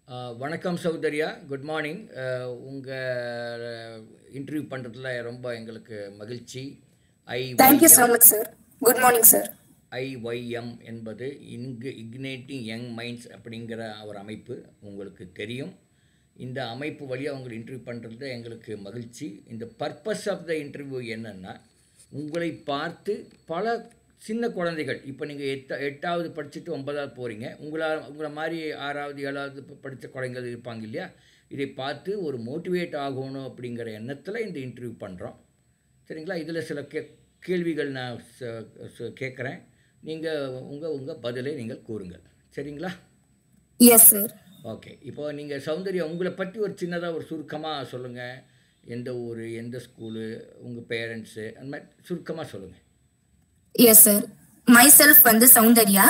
வணக்கம் Soundarya, good morning. உங்கள் interview பண்ணுறதுல ரொம்ப எங்களுக்கு மகிழ்ச்சி. Thank you so much, sir. Good morning, sir. IYM என்பது இக்னைட்டிங் யங் மைண்ட்ஸ் அப்படிங்கிற ஒரு அமைப்பு உங்களுக்கு தெரியும். இந்த அமைப்பு வழியாக உங்களை இன்டர்வியூ பண்ணுறது எங்களுக்கு மகிழ்ச்சி. இந்த பர்பஸ் ஆஃப் த இன்டர்வியூ என்னென்னா, உங்களை பார்த்து பல சின்ன குழந்தைகள், இப்போ நீங்கள் எட்டாவது படிச்சுட்டு 9வது போகிறீங்க, உங்களை மாதிரி 6வது 7வது படித்த குழந்தைகள் இருப்பாங்க இல்லையா, இதை பார்த்து ஒரு மோட்டிவேட் ஆகணும் அப்படிங்கிற எண்ணத்தில் இந்த இன்டர்வியூ பண்ணுறோம். சரிங்களா? இதில் சில கேள்விகள் நான் கேட்குறேன். நீங்கள் உங்கள் பதிலை நீங்கள் கூறுங்கள். சரிங்களா? Yes, sir. ஓகே. இப்போது நீங்கள் சௌந்தர்யா, உங்களை பற்றி ஒரு சின்னதாக ஒரு சுருக்கமாக சொல்லுங்கள். எந்த ஊர், எந்த ஸ்கூலு, உங்கள் பேரண்ட்ஸு, அந்த மாதிரி சுருக்கமாக சொல்லுங்கள். Yes, sir. Myself வந்து சௌந்தர்யா.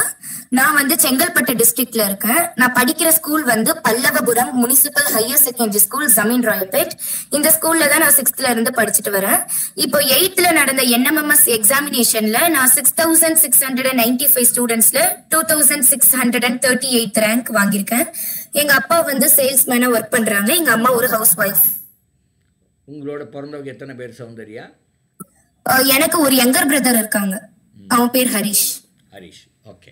நான் வந்து செங்கல்பட்டு டிஸ்ட்ரிக்ட்ல இருக்கேன். நான் படிக்கிற ஸ்கூல் வந்து Pallavapuram municipal higher secondary school, ஜமீன் ராயப்பேட். இந்த ஸ்கூல்ல தான் நான் 6th இருந்து படிச்சுட்டு வரேன். இப்போ 8th நடந்த NMMS எக்ஸாமினேஷன்ல நான் 6695 ஸ்டூடெண்ட்ஸ்ல 2638 ரேங்க் வாங்கியிருக்கேன். எங்க அப்பா வந்து சேல்ஸ்மேனா ஒர்க் பண்றாங்க. எங்க அம்மா ஒரு ஹவுஸ் ஒய்ஃப். உங்களோட பிறந்தவங்க எத்தனை பேர் சௌந்தர்யா? எனக்கு ஒரு யங்கர் பிரதர் இருக்காங்க. அவன் பேர் ஹரிஷ். ஓகே.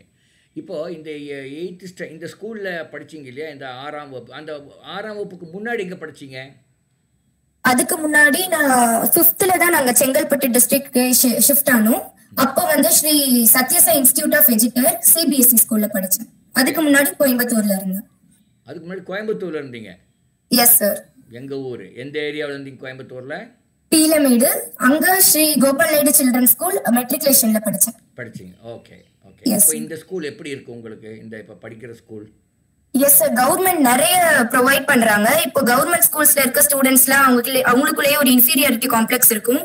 இப்போது இந்த 8th இந்த ஸ்கூலில் படிச்சிங்க இல்லையா, இந்த 6ஆம் வகுப்பு, அந்த 6ஆம் வகுப்புக்கு முன்னாடி எங்கே படிச்சிங்க? அதுக்கு முன்னாடி நான் 5th தான் நாங்கள் செங்கல்பட்டு டிஸ்ட்ரிக்ட் ஷிஃப்ட் ஆனோம். அப்போ வந்து Sri Sathya Sai institute of education CBSE ஸ்கூலில் படித்தேன். அதுக்கு முன்னாடி கோயம்புத்தூர்ல இருந்தேன். அதுக்கு முன்னாடி கோயம்புத்தூர்ல இருந்தீங்க? Yes sir. எங்கள் ஊர் எந்த ஏரியாவில் இருந்தீங்க கோயம்புத்தூரில்? பீலமேடு. அங்க ஸ்ரீ கோபால் நாயுடு சில்ட்ரன் ஸ்கூல் மெட்ரிகுலேஷன்ல படிச்சீங்க? ஓகே. இப்போ இந்த ஸ்கூல் எப்படி இருக்கு உங்களுக்கு, இந்த இப்போ படிக்கிற ஸ்கூல்? எஸ் சார், கவர்மெண்ட் நிறைய ப்ரொவைட் பண்றாங்க. இப்போ கவர்மெண்ட் ஸ்கூல்ஸ்ல இருக்க ஸ்டூடெண்ட்ஸ்லாம் அவங்களுக்குள்ளேயே ஒரு இன்ஃபீரியாரிட்டி காம்ப்ளெக்ஸ் இருக்கும்.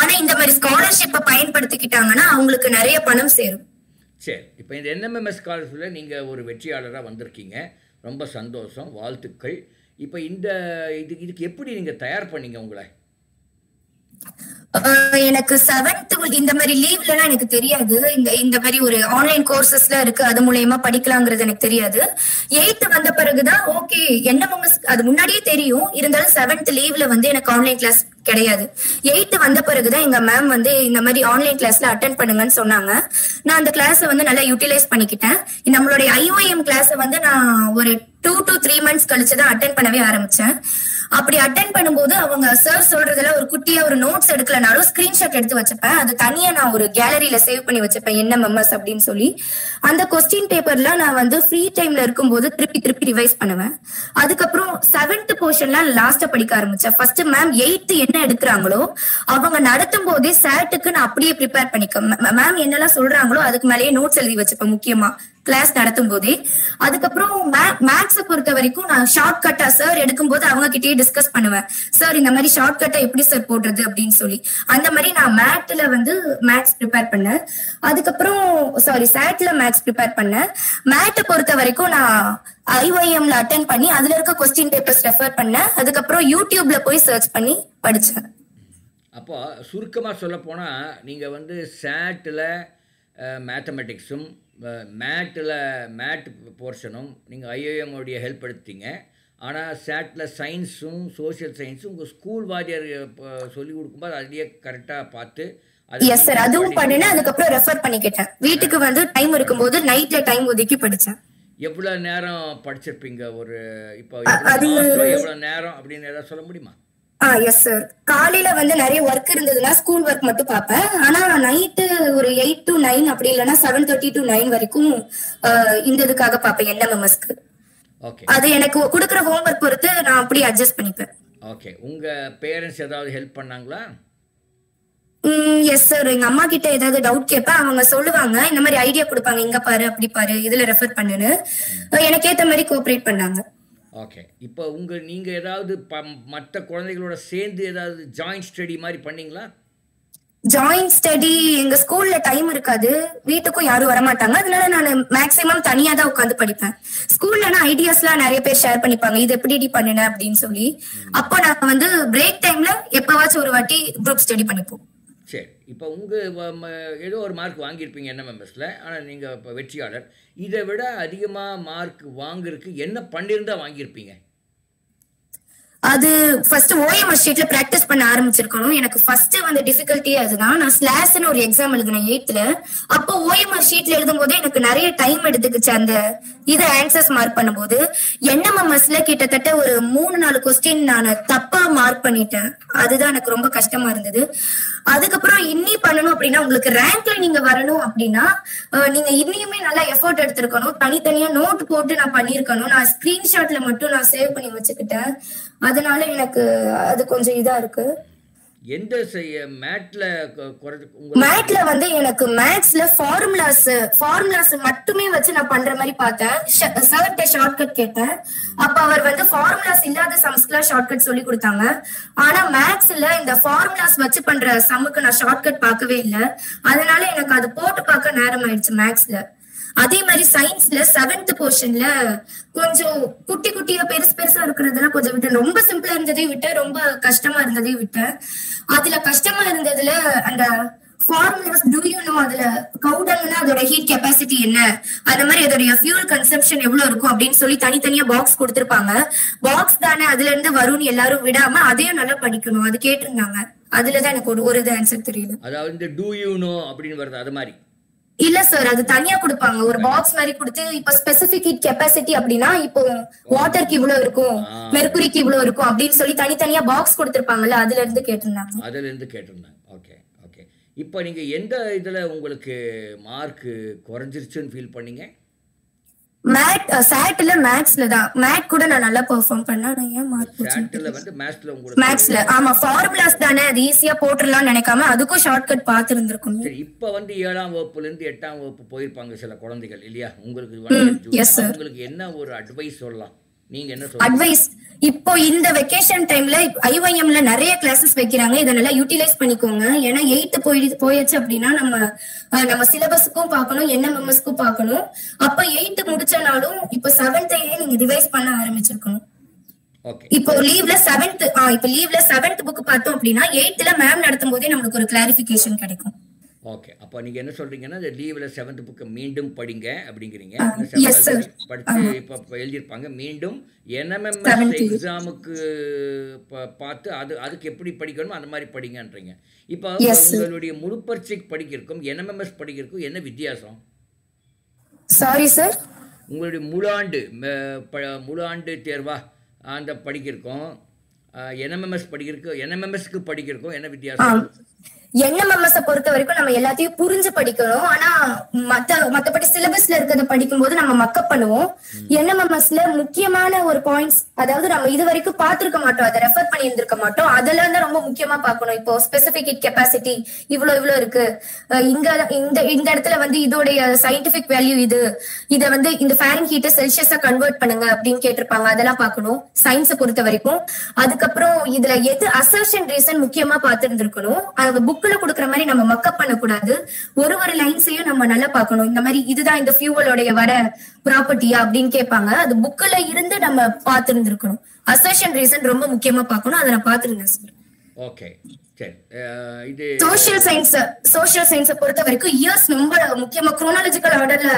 ஆனா இந்த மாதிரி ஸ்காலர்ஷிப்பை பயன்படுத்திக்கிட்டாங்கன்னா அவங்களுக்கு நிறைய பணம் சேரும். சரி. இப்போ இந்த NMMS ஸ்காலர்ஷிப்பில் நீங்கள் ஒரு வெற்றியாளராக வந்திருக்கீங்க. ரொம்ப சந்தோஷம், வாழ்த்துக்கள். இப்போ இதுக்கு எப்படி நீங்கள் தயார் பண்ணீங்க உங்களை? எனக்கு 7th இந்த மாதிரி லீவ்லாம் எனக்கு தெரியாது. இந்த மாதிரி ஒரு ஆன்லைன் கோர்சஸ்ல இருக்கு, அது மூலமா படிக்கலாங்கிறது எனக்கு தெரியாது. 8th வந்த பிறகுதான் ஓகே NMMS அது முன்னாடியே தெரியும். இருந்தாலும் 7th லீவ்ல வந்து எனக்கு ஆன்லைன் கிளாஸ் கிடையாது. 8th வந்த பிறகுதான் எங்க மேம் வந்து இந்த மாதிரி ஆன்லைன் கிளாஸ்ல அட்டென்ட் பண்ணுங்கன்னு சொன்னாங்க. நான் அந்த கிளாஸை வந்து நல்லா யூட்டிலைஸ் பண்ணிக்கிட்டேன். நம்மளுடைய IOM கிளாஸை வந்து நான் ஒரு 2 to 3 months கழிச்சுதான் அட்டென்ட் பண்ணவே ஆரம்பிச்சேன். அப்படி அட்டென்ட் பண்ணும்போது அவங்க சார் சொல்றதுல ஒரு குட்டியா ஒரு நோட்ஸ் எடுக்கலனாலும் ஸ்கிரீன்ஷாட் எடுத்து வச்சுப்பேன். அது தனியா நான் ஒரு கேலரியில சேவ் பண்ணி வச்சுப்பேன், NMMS அப்படின்னு சொல்லி. அந்த கொஸ்டின் பேப்பர்ல நான் வந்து ஃப்ரீ டைம்ல இருக்கும்போது திருப்பி ரிவைஸ் பண்ணுவேன். அதுக்கப்புறம் 7th போர்ஷன்லாம் லாஸ்டா படிக்க ஆரம்பிச்சேன். ஃபர்ஸ்ட் மேம் 8th என்ன எடுக்கிறாங்களோ அவங்க நடத்தும் போதே சேட்டுக்கு நான் அப்படியே ப்ரிப்பேர் பண்ணிக்க, மேம் என்னெல்லாம் சொல்றாங்களோ அதுக்கு மேலேயே நோட்ஸ் எழுதி வச்சுப்பேன் முக்கியமா கிளாஸ் நடத்தும் போதே. அதுக்கப்புறம் மேத்ஸை பொறுத்த வரைக்கும் நான் ஷார்ட் கட்டா சார் எடுக்கும்போது அவங்க கிட்டயே டிஸ்கஸ் பண்ணுவேன். சார் இந்த மாதிரி ஷார்ட் கட்டா எப்படி சார் போடுறது அப்படின்னு சொல்லி. அந்த மாதிரி நான் மேத்ல வந்து மேத்ஸ் ப்ரிப்பேர் பண்ணேன். அதுக்கப்புறம் சேட்ல மேத்ஸ் ப்ரிப்பேர் பண்ணேன். மேத்தை பொறுத்த வரைக்கும் நான் IYMல அட்டென்ட் பண்ணி அதுல இருக்க கொஸ்டின் பேப்பர்ஸ் ரெஃபர் பண்ணேன். அதுக்கப்புறம் யூடியூப்ல போய் சர்ச் பண்ணி படிச்சேன். அப்போ சுருக்கமாக சொல்ல போனால் நீங்கள் வந்து சேட்டில் மேத்தமெட்டிக்ஸும் மேட் போர்ஷனும் நீங்கள் IIM உடைய ஹெல்ப் எடுத்தீங்க. ஆனால் சேட்டில் சயின்ஸும் சோஷியல் சயின்ஸும் உங்கள் ஸ்கூல் வாத்தியார் சொல்லி கொடுக்கும்போது அதுலேயே கரெக்டாக பார்த்து அதுவும் பண்ணினேன். அதுக்கப்புறம் ரெஃபர் பண்ணிக்கிட்டேன். வீட்டுக்கு வந்து டைம் இருக்கும்போது நைட்ல டைம் ஒதுக்கி படிச்சேன். எவ்வளோ நேரம் படிச்சிருப்பீங்க? ஒரு இப்போ எவ்வளோ நேரம் அப்படின்னு ஏதாவது சொல்ல முடியுமா? Yes sir. காலையில வந்து நிறைய ஒர்க் இருந்ததுன்னா ஸ்கூல் ஒர்க் மட்டும் பார்ப்பேன். ஆனா நைட்டு ஒரு 8 to 9 அப்படி இல்லைன்னா 7:30 to 9 வரைக்கும் இந்த இதுக்காக பார்ப்பேன் NMMSக்கு. அது எனக்கு கொடுக்குற ஹோம்ஒர்க் பொறுத்து நான் அப்படி அட்ஜஸ்ட் பண்ணிப்பேன். ஓகே. உங்க பேரண்ட்ஸ் ஏதாவது ஹெல்ப் பண்ணாங்களா? Yes sir. எங்க அம்மா கிட்ட ஏதாவது டவுட் கேட்பேன். அவங்க சொல்லுவாங்க, இந்த மாதிரி ஐடியா கொடுப்பாங்க, இங்க பாரு அப்படி பாரு இதுல ரெஃபர் பண்ணுன்னு. எனக்கு ஏத்த மாதிரி கோஆபரேட் பண்ணாங்க. ஓகே. இப்போ நீங்கள் ஏதாவது மற்ற குழந்தைகளோட சேர்ந்து ஏதாவது ஜாயிண்ட் ஸ்டடி மாதிரி பண்ணீங்களா? ஜாயிண்ட் ஸ்டடி எங்க ஸ்கூல்ல டைம் இருக்காது, வீட்டுக்கும் யாரும் வரமாட்டாங்க. அதனால நான் மேக்சிமம் தனியா தான் உட்காந்து படிப்பேன். ஸ்கூல்லனா ஐடியாஸ்லாம் நிறைய பேர் ஷேர் பண்ணிப்பாங்க, இது எப்படி பண்ணுன அப்படின்னு சொல்லி. அப்போ நான் வந்து பிரேக் டைம்ல எப்பவாச்சும் ஒரு வாட்டி குரூப் ஸ்டடி பண்ணிப்போம். சரி. இப்போ உங்கள் ஏதோ ஒரு மார்க் வாங்கியிருப்பீங்க என்எம்எம்எஸில், ஆனால் நீங்கள் இப்போ வெற்றியாளர். இதை விட அதிகமாக மார்க் வாங்குறதுக்கு என்ன பண்ணியிருந்தா வாங்கியிருப்பீங்க? அது ஃபர்ஸ்ட் ஓஎம்ஆர் ஷீட்ல பிராக்டிஸ் பண்ண ஆரம்பிச்சிருக்கணும். எனக்கு ஃபர்ஸ்ட் வந்து டிஃபிகல்ட்டியே அதுதான். நான் ஸ்லாஷ்னு ஒரு எக்ஸாம் எழுதினேன் 8th. அப்போ ஓஎம்ஆர் ஷீட்ல எழுதும் போது எனக்கு நிறைய டைம் எடுத்துக்கிச்சு அந்த இது ஆன்சர்ஸ் மார்க் பண்ணும்போது. என்எம்எம்எஸ்ல கிட்டத்தட்ட ஒரு 3-4 கொஸ்டின் நான் தப்பா மார்க் பண்ணிட்டேன். அதுதான் எனக்கு ரொம்ப கஷ்டமா இருந்தது. அதுக்கப்புறம் இன்னி பண்ணணும் அப்படின்னா, உங்களுக்கு ரேங்க்ல நீங்க வரணும் அப்படின்னா நீங்க இன்னியுமே நல்லா எஃபோர்ட் எடுத்திருக்கணும். தனித்தனியா நோட் போட்டு நான் பண்ணிருக்கணும். நான் ஸ்கிரீன்ஷாட்ல மட்டும் நான் சேவ் பண்ணி வச்சுக்கிட்டேன். அதனால எனக்கு அது கொஞ்சம் இதா இருக்கு. எந்த மேட்ல வந்து எனக்கு மேத்ஸ்ல ஃபார்முலாஸ் மட்டுமே வச்சு நான் பண்ற மாதிரி பார்த்தேன். சர்ட்ட ஷார்ட்கட் கேட்டேன். அப்ப அவர் வந்து ஃபார்முலாஸ் இல்லாத சம்ஸ்க்குலாம் ஷார்ட்கட் சொல்லி கொடுத்தாங்க. ஆனா மேத்ஸ்ல இந்த ஃபார்முலாஸ் வச்சு பண்ற சம்முக்கு நான் ஷார்ட்கட் பார்க்கவே இல்லை. அதனால எனக்கு அது போட்டு பார்க்க நேரம் ஆயிடுச்சு மேத்ஸ்ல. அதே மாதிரி சயின்ஸ்ல 7th போர்ஷன்ல கொஞ்சம் குட்டி குட்டியா பெருசா இருக்கிறதெல்லாம் கொஞ்சம் விட்டேன். ரொம்ப சிம்பிளா இருந்ததையும் விட்டேன், ரொம்ப கஷ்டமா இருந்ததையும் விட்டேன். அதுல கஷ்டமா இருந்ததுல அந்த ஃபார்முலாஸ் அதுல கவுடங்னா அதோட ஹீட் கெப்பாசிட்டி என்ன, அந்த மாதிரி அதோட ஃபியூல் கன்சம்ப்ஷன் எவ்வளவு இருக்கும் அப்படின்னு சொல்லி தனித்தனியா பாக்ஸ் கொடுத்திருப்பாங்க. பாக்ஸ் தானே அதுல இருந்து வரும்னு எல்லாரும் விடாம அதையும் நல்லா படிக்கணும். அது கேட்டிருந்தாங்க. அதுலதான் எனக்கு ஒரு இது ஆன்சர் தெரியல. அதாவது இந்த டூ யூ நோ அப்படின்னு வருது அது மாதிரி இல்ல சார், அது தனியா கொடுப்பாங்க. ஒரு பாக்ஸ் மாதிரி கொடுத்து இப்ப ஸ்பெசிபிக் ஹீட் கெப்பாசிட்டி அப்படின்னா இப்போ வாட்டருக்கு இவ்வளவு இருக்கும், மெர்குரிக்கு இவ்வளவு இருக்கும் அப்படின்னு சொல்லி தனித்தனியா பாக்ஸ் கொடுத்திருப்பாங்கல்ல, அதுல இருந்து கேட்டிருந்தாங்க. ஓகே. இப்போ நீங்க எந்த இதுல உங்களுக்கு மார்க் குறைஞ்சிருச்சுன்னு ஃபீல் பண்ணீங்க? சாட்ல மேத்ஸ்ல தான். மேத் கூட நான் நல்லா பெர்ஃபார்ம் பண்ணா. நான் ஏன் மார்க் சாட்ல வந்து மேத்ஸ்ல ஆமா ஃபார்முலாஸ் தானே, அது ஈஸியா போட்டுறலாம்னு நினைக்காம அதுக்கும் ஷார்ட்கட் பார்த்து இருந்திருக்கும். சரி, இப்போ வந்து 7ஆம் வகுப்புல இருந்து 8ஆம் வகுப்பு போயிருப்பாங்க சில குழந்தைகள் இல்லையா? உங்களுக்கு என்ன ஒரு அட்வைஸ் சொல்லலாம்? நீங்க என்ன சொல்றீங்க அட்வைஸ்? இப்போ இந்த வெக்கேஷன் டைம்ல ஐஒஎம்ல நிறைய கிளாஸஸ் வைக்கிறாங்க. இதை நல்லா யூட்டிலைஸ் பண்ணிக்கோங்க. ஏன்னா 8th போயாச்சு அப்படின்னா நம்ம சிலபஸுக்கும் பார்க்கணும், என்எம்எம்எஸ்க்கும் பார்க்கணும். அப்ப 8th முடிச்சனாலும் இப்ப 7th நீங்க ரிவைஸ் பண்ண ஆரம்பிச்சிருக்கணும். இப்போ லீவ்ல 7th புக் பார்த்தோம் அப்படின்னா 8th மேம் நடத்தும் போதே நமக்கு ஒரு கிளாரிபிகேஷன் கிடைக்கும். ஓகே, அப்போ நீங்க என்ன சொல்றீங்கன்னா இந்த லீவ்ல 7th புக்கை மீண்டும் படிங்க அப்படிங்கிறீங்க. படிச்சு இப்போ எழுதியிருப்பாங்க. மீண்டும் என்எம்எம்எஸ் எக்ஸாமுக்கு பார்த்து அதுக்கு எப்படி படிக்கணுமோ அந்த மாதிரி படிங்கன்றீங்க. இப்போ உங்களுடைய முழு பரீட்சைக்கு படிக்கிறதுக்கும் என்எம்எம்எஸ் படிக்கிறதுக்கும் என்ன வித்தியாசம்? சாரி சார், உங்களுடைய முழு ஆண்டு தேர்வா அந்த படிக்கிறதுக்கும் என்எம்எம்எஸ்க்கு படிக்கிறதுக்கும் என்ன வித்தியாசம்? என்எம்எம்எஸ் பொறுத்த வரைக்கும் நம்ம எல்லாத்தையும் புரிஞ்சு படிக்கணும். ஆனா மத்தபடி சிலபஸ்ல இருக்கிறத படிக்கும் போது நம்ம மக்கப் பண்ணுவோம். என்எம்எம்எஸ்ல முக்கியமான ஒரு பாயிண்ட்ஸ், அதாவது நம்ம இது வரைக்கும் பார்த்திருக்க மாட்டோம், அதை ரெஃபர் பண்ணி இருந்திருக்க மாட்டோம். அதெல்லாம் தான் ரொம்ப முக்கியமா பார்க்கணும். இப்போ ஸ்பெசிபிக் ஹீட் கெப்பாசிட்டி இவ்வளவு இருக்கு, இந்த இடத்துல வந்து இதோடைய சயின்டிபிக் வேல்யூ இதை வந்து இந்த ஃபாரன்ஹீட்டை செல்சியஸா கன்வெர்ட் பண்ணுங்க அப்படின்னு கேட்டிருப்பாங்க. அதெல்லாம் பார்க்கணும் சயின்ஸை பொறுத்த வரைக்கும். அதுக்கப்புறம் இதுல எது அசர்ஷன் ரீசன் முக்கியமா பார்த்திருந்திருக்கணும். அது புக்ல கொடுக்குற மாதிரி நம்ம மக்கப் பண்ணக்கூடாது. ஒரு லைன்ஸையும் நம்ம நல்லா பார்க்கணும். இந்த மாதிரி இதுதான் இந்த ஃபியூவலோடைய வர ப்ராப்பர்ட்டியா அப்படின்னு கேட்பாங்க. அது புக்ல இருந்து நம்ம பார்த்திருந்திருக்கணும். அசர்ஷன் ரீசன் ரொம்ப முக்கியமா பார்க்கணும். அதை நான் பார்த்திருந்தேன் சார். ஓகே, சரி. இது சோஷியல் சயின்ஸை பொறுத்த வரைக்கும் இயர்ஸ் ரொம்ப முக்கியமா குரோனாலஜிக்கல் ஆர்டர்ல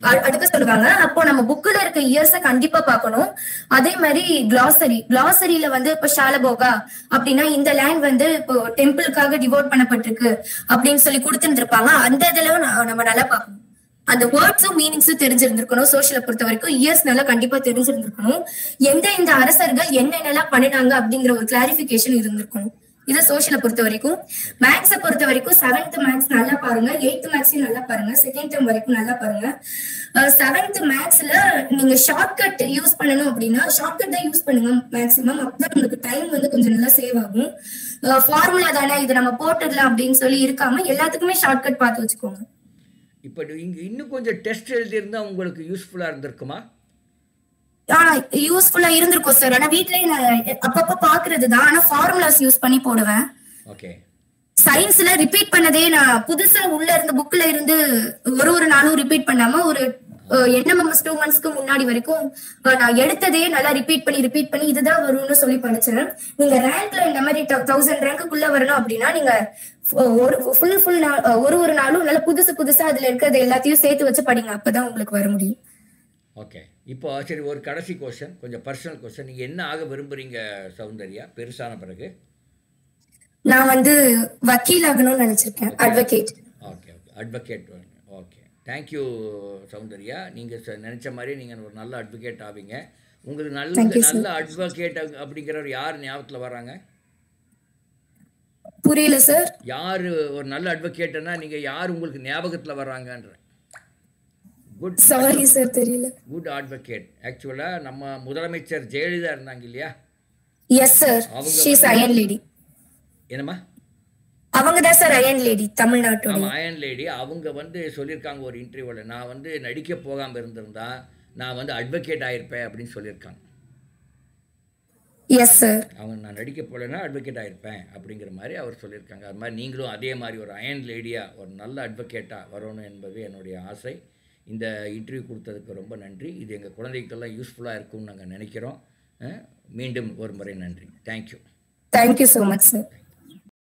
அடுக்க சொல்லுவாங்க. அப்போ நம்ம புக்ல இருக்க இயர்ஸ கண்டிப்பா பார்க்கணும். அதே மாதிரி கிளாசரியில வந்து இப்ப ஷாலபோகா அப்படின்னா இந்த லேண்ட் வந்து இப்போ டெம்பிளுக்காக டிவோட் பண்ணப்பட்டிருக்கு அப்படின்னு சொல்லி கொடுத்துருந்துருப்பாங்க. அந்த இதுல நம்ம நல்லா பார்க்கணும். அந்த வேர்ட்ஸும் மீனிங்ஸும் தெரிஞ்சிருந்திருக்கணும். சோஷியலை பொறுத்த வரைக்கும் இயர்ஸ் நல்லா கண்டிப்பா தெரிஞ்சிருந்திருக்கணும். இந்த அரசர்கள் என்னென்னலாம் பண்ணினாங்க அப்படிங்கிற ஒரு கிளாரிபிகேஷன் இருந்திருக்கணும். இது சோஷியலை பொறுத்த வரைக்கும். மேத்ஸை பொறுத்த வரைக்கும் 7th மேத்ஸ் நல்லா பாருங்க, 8th மேத்ஸையும் நல்லா பாருங்க, செகண்ட் டேர்ம் வரைக்கும் நல்லா பாருங்க. 7th மேத்ஸ்ல நீங்க ஷார்ட்கட் யூஸ் பண்ணணும் அப்படின்னா ஷார்ட்கட் தான் யூஸ் பண்ணுங்க மேக்ஸிமம். அப்பதான் உங்களுக்கு டைம் வந்து கொஞ்சம் நல்லா சேவ் ஆகும். ஃபார்முலா தானே இது நம்ம போட்டுடலாம் அப்படின்னு சொல்லி இருக்காம எல்லாத்துக்குமே ஷார்ட்கட் பார்த்து வச்சுக்கோங்க. இப்போ இன்னும் கொஞ்சம் டெஸ்ட் எழுதியிருந்தா உங்களுக்கு யூஸ்ஃபுல்லா இருந்திருக்குமா? யூஸ்ஃபுல்லா இருந்திருக்கும் சார். ஆனா வீட்லயே நான் அப்பப்ப பாக்குறதுதான். ஆனா ஃபார்முலாஸ் யூஸ் பண்ணி போடுவேன். ஓகே. சயின்ஸ்ல ரிப்பீட் பண்ணதே நான் புதுசா உள்ள இருந்து புக்ல இருந்து ஒரு நாளும் ரிப்பீட் பண்ணாம ஒரு NMMS 2 monthsக்கு முன்னாடி வரைக்கும் நான் எடுத்ததையே நல்லா ரிப்பீட் பண்ணி இதுதான் வரும்னு சொல்லி படிச்சேன். நீங்க ரேங்க்ல இந்த மாதிரி 1000 ரேங்க்குள்ள வரணும் அப்படின்னா நீங்க ஒரு நாளும் நல்லா புதுசா அதுல இருக்கிறது எல்லாத்தையும் சேர்த்து வச்சு படிங்க. அப்பதான் உங்களுக்கு வர முடியும். ஓகே. இப்போ சரி, ஒரு கடைசி கொஸ்டின், கொஞ்சம் பர்சனல் கொஸ்டின். நீங்கள் என்ன ஆக விரும்புகிறீங்க சௌந்தர்யா பெருசான பிறகு? நான் வந்து வக்கீல் ஆகணும்னு நினச்சிருக்கேன். Advocate. Okay okay, advocate. Okay, thank you Soundarya. நீங்கள் நினச்ச மாதிரி நீங்கள் ஒரு நல்ல அட்வொகேட் ஆவீங்க. உங்களுக்கு நல்ல அட்வொகேட் அப்படிங்கிறவர் யார் ஞாபகத்தில் வராங்க? புரியல சார். யார் ஒரு நல்ல அட்வொகேட்னா நீங்கள் யார் உங்களுக்கு ஞாபகத்தில் வர்றாங்கன்ற? குட், சாரி சார், தெரியல. Good advocate. ஆக்சுவலாக நம்ம முதலமைச்சர் ஜெயலலிதா இருந்தாங்க இல்லையா? Yes sir. She is iron lady. என்னம்மா? அவங்க தான் சார் அயன் லேடி, தமிழ்நாட்டோட. ஆமாம், அயன் லேடி. அவங்க வந்து சொல்லியிருக்காங்க ஒரு இன்டர்வியூவில், நான் வந்து நடிக்க போகாமல் இருந்திருந்தா நான் வந்து அட்வொகேட் ஆகிருப்பேன் அப்படின்னு சொல்லியிருக்காங்க. Yes sir. அவங்க நான் நடிக்க போகலன்னா அட்வொகேட் ஆகிருப்பேன் அப்படிங்கிற மாதிரி அவர் சொல்லியிருக்காங்க. அது மாதிரி நீங்களும் அதே மாதிரி ஒரு அயன் லேடியாக ஒரு நல்ல அட்வொகேட்டாக வரணும் என்பது என்னுடைய ஆசை. இந்த இன்டர்வியூ கொடுத்ததுக்கு ரொம்ப நன்றி. இது எங்கள் குழந்தைகளுக்கெல்லாம் யூஸ்ஃபுல்லாக இருக்கும்னு நாங்கள் நினைக்கிறோம். மீண்டும் ஒரு முறை நன்றி. Thank you. Thank you so much sir.